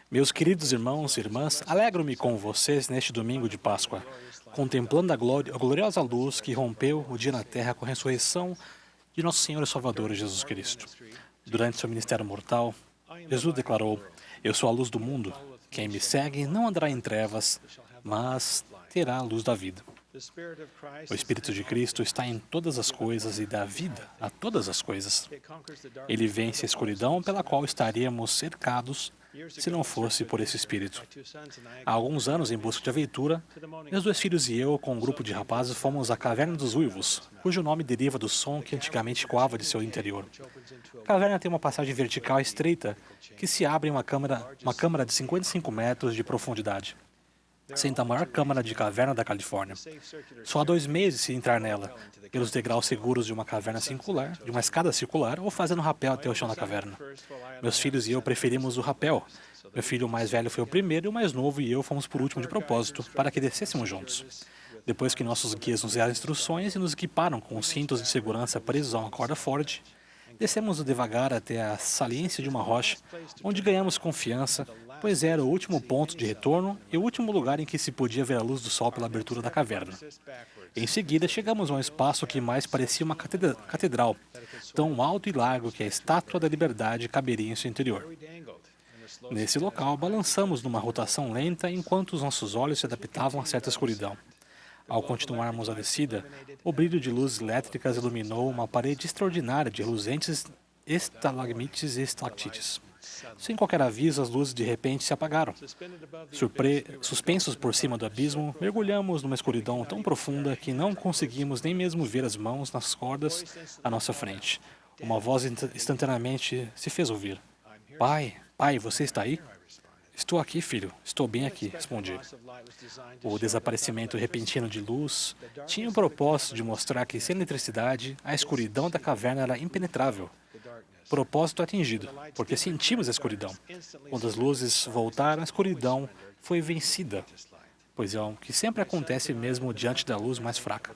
Meus queridos irmãos e irmãs, alegro-me com vocês neste domingo de Páscoa, contemplando a gloriosa luz que rompeu o dia na terra com a ressurreição de nosso Senhor e Salvador Jesus Cristo. Durante seu ministério mortal, Jesus declarou: "Eu sou a luz do mundo. Quem me segue não andará em trevas, mas terá a luz da vida." O Espírito de Cristo está em todas as coisas e dá vida a todas as coisas. Ele vence a escuridão pela qual estaríamos cercados se não fosse por esse Espírito. Há alguns anos, em busca de aventura, meus 2 filhos e eu, com um grupo de rapazes, fomos à Caverna dos Uivos, cujo nome deriva do som que antigamente ecoava de seu interior. A caverna tem uma passagem vertical estreita que se abre em uma câmara de 55 metros de profundidade. Sendo a maior câmara de caverna da Califórnia. Só há 2 meses se entrar nela, pelos degraus seguros de uma escada circular, ou fazendo rapel até o chão da caverna. Meus filhos e eu preferimos o rapel. Meu filho mais velho foi o primeiro e o mais novo e eu fomos por último de propósito, para que descêssemos juntos. Depois que nossos guias nos deram instruções e nos equiparam com os cintos de segurança presos a uma corda forte, descemos devagar até a saliência de uma rocha, onde ganhamos confiança, pois era o último ponto de retorno e o último lugar em que se podia ver a luz do sol pela abertura da caverna. Em seguida, chegamos a um espaço que mais parecia uma catedral, tão alto e largo que a Estátua da Liberdade caberia em seu interior. Nesse local, balançamos numa rotação lenta enquanto os nossos olhos se adaptavam a certa escuridão. Ao continuarmos a descida, o brilho de luzes elétricas iluminou uma parede extraordinária de reluzentes estalagmites e estalactites. Sem qualquer aviso, as luzes de repente se apagaram. Suspensos por cima do abismo, mergulhamos numa escuridão tão profunda que não conseguimos nem mesmo ver as mãos nas cordas à nossa frente. Uma voz instantaneamente se fez ouvir. Pai, você está aí?" "Estou aqui, filho. Estou bem aqui", respondi. O desaparecimento repentino de luz tinha o propósito de mostrar que, sem eletricidade, a escuridão da caverna era impenetrável. Propósito atingido, porque sentimos a escuridão. Quando as luzes voltaram, a escuridão foi vencida, pois é o que sempre acontece mesmo diante da luz mais fraca.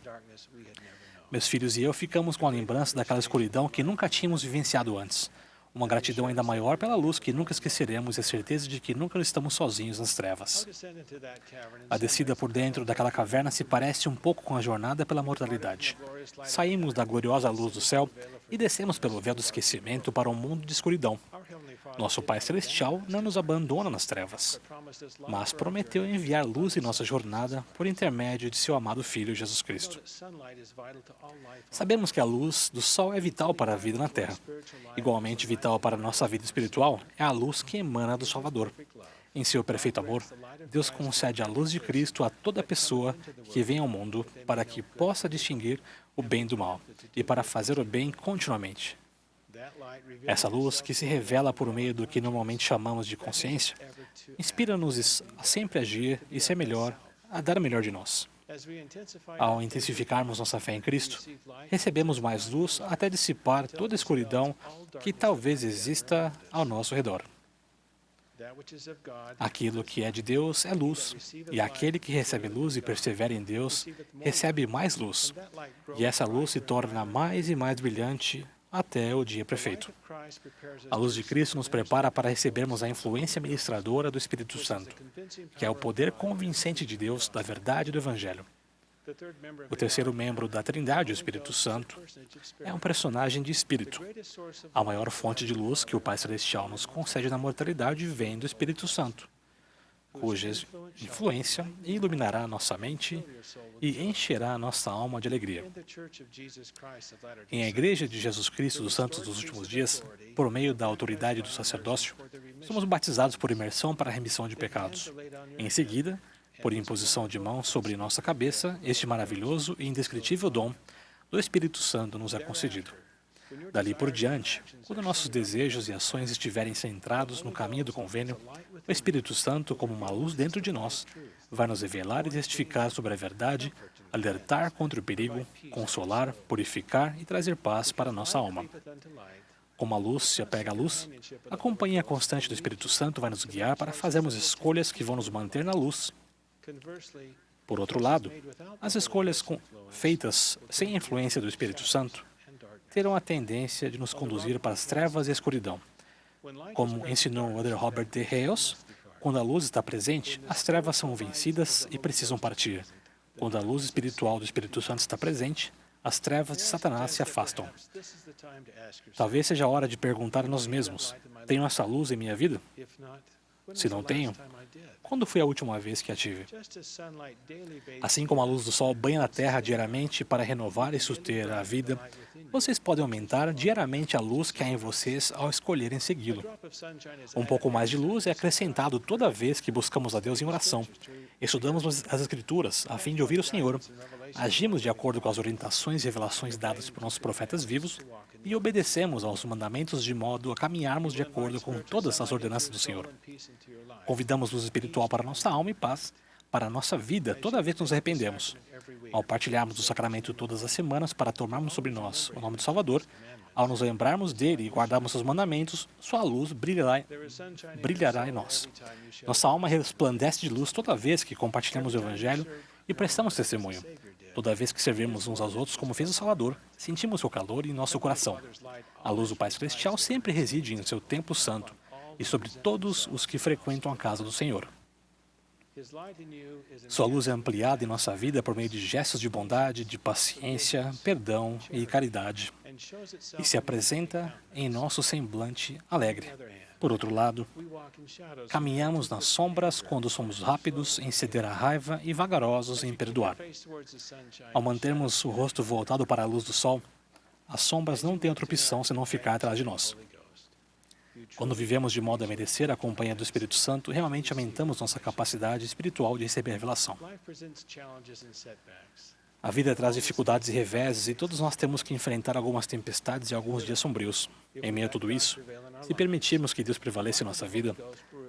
Meus filhos e eu ficamos com a lembrança daquela escuridão que nunca tínhamos vivenciado antes. Uma gratidão ainda maior pela luz que nunca esqueceremos e a certeza de que nunca estamos sozinhos nas trevas. A descida por dentro daquela caverna se parece um pouco com a jornada pela mortalidade. Saímos da gloriosa luz do céu e descemos pelo véu do esquecimento para um mundo de escuridão. Nosso Pai Celestial não nos abandona nas trevas, mas prometeu enviar luz em nossa jornada por intermédio de seu amado Filho Jesus Cristo. Sabemos que a luz do sol é vital para a vida na Terra. Igualmente vital para a nossa vida espiritual é a luz que emana do Salvador. Em seu perfeito amor, Deus concede a luz de Cristo a toda pessoa que vem ao mundo para que possa distinguir o bem do mal e para fazer o bem continuamente. Essa luz, que se revela por meio do que normalmente chamamos de consciência, inspira-nos a sempre agir e ser melhor, a dar o melhor de nós. Ao intensificarmos nossa fé em Cristo, recebemos mais luz até dissipar toda a escuridão que talvez exista ao nosso redor. Aquilo que é de Deus é luz, e aquele que recebe luz e persevera em Deus recebe mais luz, e essa luz se torna mais e mais brilhante até o dia perfeito. A luz de Cristo nos prepara para recebermos a influência ministradora do Espírito Santo, que é o poder convincente de Deus da verdade do Evangelho. O terceiro membro da Trindade, o Espírito Santo, é um personagem de espírito. A maior fonte de luz que o Pai Celestial nos concede na mortalidade vem do Espírito Santo, cuja influência iluminará nossa mente e encherá nossa alma de alegria. Em a Igreja de Jesus Cristo dos Santos dos Últimos Dias, por meio da autoridade do sacerdócio, somos batizados por imersão para a remissão de pecados. Em seguida, por imposição de mãos sobre nossa cabeça, este maravilhoso e indescritível dom do Espírito Santo nos é concedido. Dali por diante, quando nossos desejos e ações estiverem centrados no caminho do convênio, o Espírito Santo, como uma luz dentro de nós, vai nos revelar e testificar sobre a verdade, alertar contra o perigo, consolar, purificar e trazer paz para a nossa alma. Como a luz se apega à luz, a companhia constante do Espírito Santo vai nos guiar para fazermos escolhas que vão nos manter na luz. Por outro lado, as escolhas feitas sem a influência do Espírito Santo terão a tendência de nos conduzir para as trevas e a escuridão. Como ensinou o Elder Robert D. Hales, quando a luz está presente, as trevas são vencidas e precisam partir. Quando a luz espiritual do Espírito Santo está presente, as trevas de Satanás se afastam. Talvez seja a hora de perguntar a nós mesmos: tenho essa luz em minha vida? Se não tenho, quando foi a última vez que a tive? Assim como a luz do sol banha na terra diariamente para renovar e suster a vida, vocês podem aumentar diariamente a luz que há em vocês ao escolherem segui-lo. Um pouco mais de luz é acrescentado toda vez que buscamos a Deus em oração. Estudamos as Escrituras a fim de ouvir o Senhor, agimos de acordo com as orientações e revelações dadas por nossos profetas vivos e obedecemos aos mandamentos de modo a caminharmos de acordo com todas as ordenanças do Senhor. Convidamos luz espiritual para nossa alma e paz, para a nossa vida toda vez que nos arrependemos. Ao partilharmos do sacramento todas as semanas para tomarmos sobre nós o nome do Salvador, ao nos lembrarmos dele e guardarmos seus mandamentos, sua luz brilhará em nós. Nossa alma resplandece de luz toda vez que compartilhamos o Evangelho e prestamos testemunho. Toda vez que servimos uns aos outros como fez o Salvador, sentimos seu calor em nosso coração. A luz do Pai Celestial sempre reside em seu templo santo e sobre todos os que frequentam a casa do Senhor. Sua luz é ampliada em nossa vida por meio de gestos de bondade, de paciência, perdão e caridade, e se apresenta em nosso semblante alegre. Por outro lado, caminhamos nas sombras quando somos rápidos em ceder à raiva e vagarosos em perdoar. Ao mantermos o rosto voltado para a luz do sol, as sombras não têm outra opção senão ficar atrás de nós. Quando vivemos de modo a merecer a companhia do Espírito Santo, realmente aumentamos nossa capacidade espiritual de receber a revelação. A vida traz dificuldades e reveses e todos nós temos que enfrentar algumas tempestades e alguns dias sombrios. Em meio a tudo isso, se permitirmos que Deus prevaleça em nossa vida,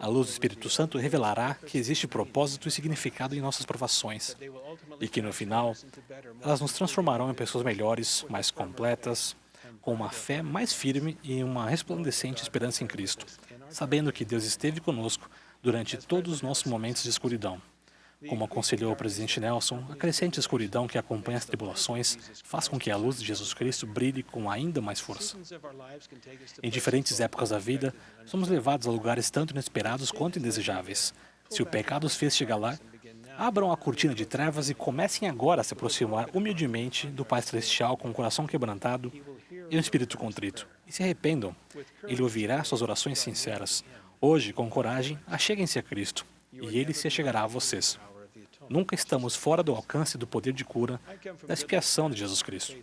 a luz do Espírito Santo revelará que existe propósito e significado em nossas provações e que, no final, elas nos transformarão em pessoas melhores, mais completas, com uma fé mais firme e uma resplandecente esperança em Cristo, sabendo que Deus esteve conosco durante todos os nossos momentos de escuridão. Como aconselhou o presidente Nelson, a crescente escuridão que acompanha as tribulações faz com que a luz de Jesus Cristo brilhe com ainda mais força. Em diferentes épocas da vida, somos levados a lugares tanto inesperados quanto indesejáveis. Se o pecado os fez chegar lá, abram a cortina de trevas e comecem agora a se aproximar humildemente do Pai Celestial com o coração quebrantado e um espírito contrito. E se arrependam. Ele ouvirá suas orações sinceras. Hoje, com coragem, acheguem-se a Cristo, e Ele se achegará a vocês. Nunca estamos fora do alcance do poder de cura, da expiação de Jesus Cristo.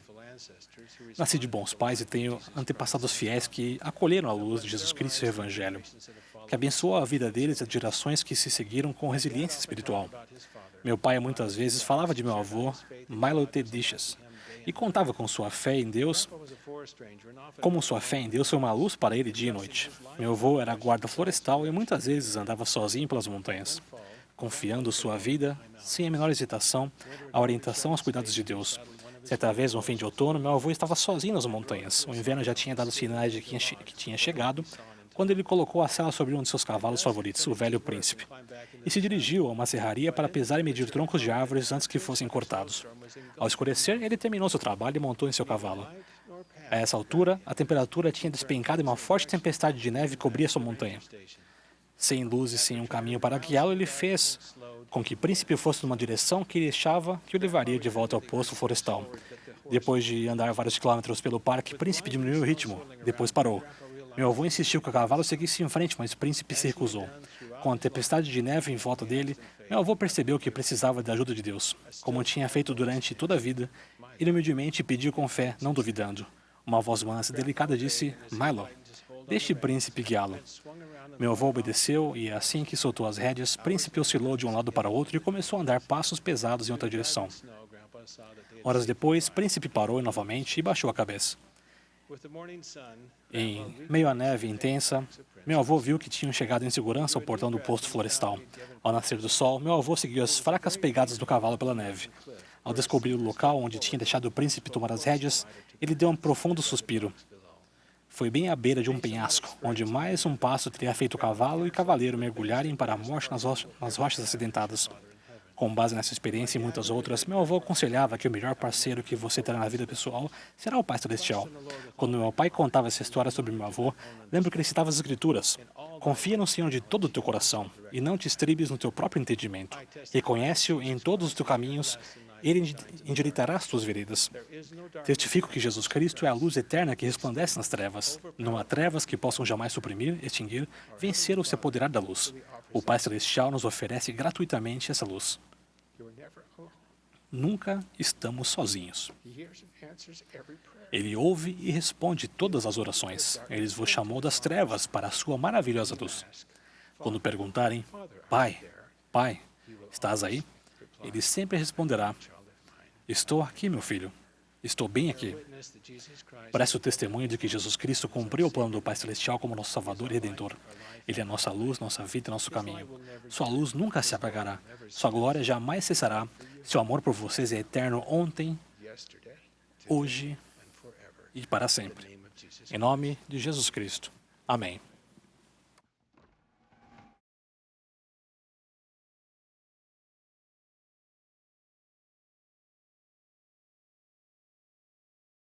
Nasci de bons pais e tenho antepassados fiéis que acolheram a luz de Jesus Cristo e o Evangelho, que abençoou a vida deles e as gerações que se seguiram com resiliência espiritual. Meu pai muitas vezes falava de meu avô, Milo T. Dishes, e contava com sua fé em Deus, como sua fé em Deus foi uma luz para ele dia e noite. Meu avô era guarda florestal e muitas vezes andava sozinho pelas montanhas, confiando sua vida, sem a menor hesitação, à orientação aos cuidados de Deus. Certa vez, no fim de outono, meu avô estava sozinho nas montanhas. O inverno já tinha dado sinais de que tinha chegado, quando ele colocou a sela sobre um de seus cavalos favoritos, o velho príncipe, e se dirigiu a uma serraria para pesar e medir troncos de árvores antes que fossem cortados. Ao escurecer, ele terminou seu trabalho e montou em seu cavalo. A essa altura, a temperatura tinha despencado e uma forte tempestade de neve cobria sua montanha. Sem luz e sem um caminho para guiá-lo, ele fez com que o príncipe fosse numa direção que ele achava que o levaria de volta ao poço florestal. Depois de andar vários quilômetros pelo parque, o príncipe diminuiu o ritmo, depois parou. Meu avô insistiu que o cavalo seguisse em frente, mas o príncipe se recusou. Com a tempestade de neve em volta dele, meu avô percebeu que precisava da ajuda de Deus. Como tinha feito durante toda a vida, ele humildemente pediu com fé, não duvidando. Uma voz mansa e delicada disse: Milo, deixe o príncipe guiá-lo. Meu avô obedeceu e, assim que soltou as rédeas, o príncipe oscilou de um lado para o outro e começou a andar passos pesados em outra direção. Horas depois, o príncipe parou novamente e baixou a cabeça. Em meio à neve intensa, meu avô viu que tinham chegado em segurança ao portão do posto florestal. Ao nascer do sol, meu avô seguiu as fracas pegadas do cavalo pela neve. Ao descobrir o local onde tinha deixado o príncipe tomar as rédeas, ele deu um profundo suspiro. Foi bem à beira de um penhasco, onde mais um passo teria feito o cavalo e o cavaleiro mergulharem para a morte nas rochas acidentadas. Com base nessa experiência e muitas outras, meu avô aconselhava que o melhor parceiro que você terá na vida pessoal será o Pai Celestial. Quando meu pai contava essa história sobre meu avô, lembro que ele citava as Escrituras. Confia no Senhor de todo o teu coração e não te estribes no teu próprio entendimento. Reconhece-o em todos os teus caminhos, ele endireitará as tuas veredas. Testifico que Jesus Cristo é a luz eterna que resplandece nas trevas. Não há trevas que possam jamais suprimir, extinguir, vencer ou se apoderar da luz. O Pai Celestial nos oferece gratuitamente essa luz. Nunca estamos sozinhos. Ele ouve e responde todas as orações. Ele vos chamou das trevas para a sua maravilhosa luz. Quando perguntarem, Pai, Pai, estás aí? Ele sempre responderá, estou aqui, meu filho. Estou bem aqui. Preste o testemunho de que Jesus Cristo cumpriu o plano do Pai Celestial como nosso Salvador e Redentor. Ele é nossa luz, nossa vida e nosso caminho. Sua luz nunca se apagará. Sua glória jamais cessará. Seu amor por vocês é eterno ontem, hoje e para sempre. Em nome de Jesus Cristo. Amém.